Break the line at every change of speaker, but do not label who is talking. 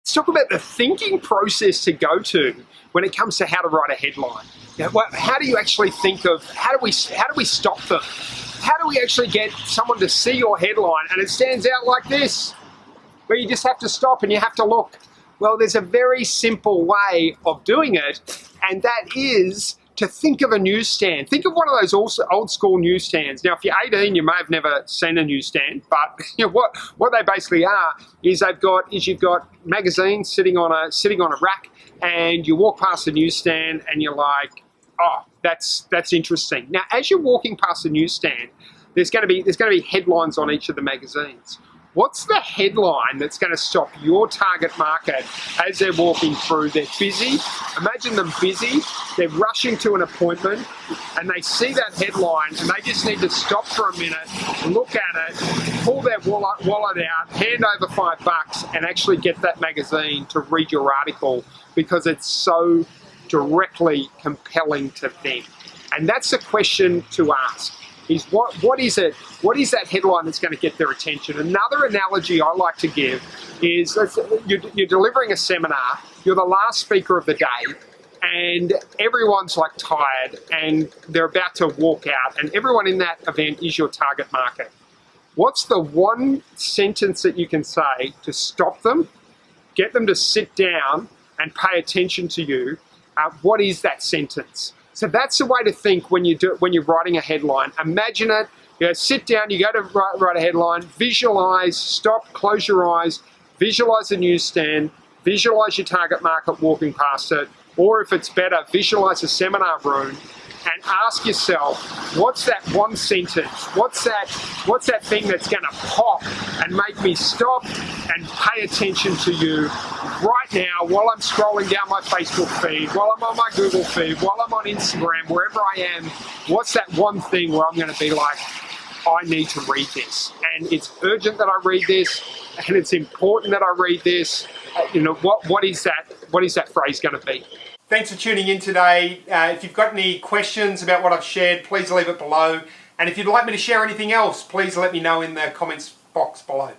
Let's talk about the thinking process to go to when it comes to how to write a headline. How do you actually think of, how do we stop them? How do we actually get someone to see your headline and it stands out like this, where you just have to stop and you have to look? Well, there's a very simple way of doing it, and that is to think of a newsstand. Think of one of those old school newsstands. Now, if you're 18, you may have never seen a newsstand, but what they basically are is you've got magazines sitting on a rack, and you walk past the newsstand and you're like, oh, that's interesting. Now, as you're walking past the newsstand, there's going to be headlines on each of the magazines. What's the headline that's going to stop your target market as they're walking through? They're busy. Imagine them busy. They're rushing to an appointment and they see that headline and they just need to stop for a minute, look at it, pull their wallet out, hand over $5 and actually get that magazine to read your article because it's so directly compelling to them. And that's the question to ask. Is what is it? What is that headline that's going to get their attention? Another analogy I like to give is you're delivering a seminar, you're the last speaker of the day, and everyone's like tired and they're about to walk out, and everyone in that event is your target market. What's the one sentence that you can say to stop them, get them to sit down and pay attention to you? What is that sentence? So that's the way to think when you're writing a headline. Imagine it, sit down, you go to write a headline, visualize, stop, close your eyes, visualize the newsstand, visualize your target market walking past it, or if it's better, visualize a seminar room and ask yourself, what's that one sentence? What's that thing that's gonna pop and make me stop and pay attention to you right now while I'm scrolling down my Facebook feed, while I'm on my Google feed, while I'm on Instagram, wherever I am? What's that one thing where I'm gonna be like, I need to read this, and it's urgent that I read this, and it's important that I read this. What is that phrase gonna be? Thanks for tuning in today. If you've got any questions about what I've shared, please leave it below. And if you'd like me to share anything else, please let me know in the comments box below.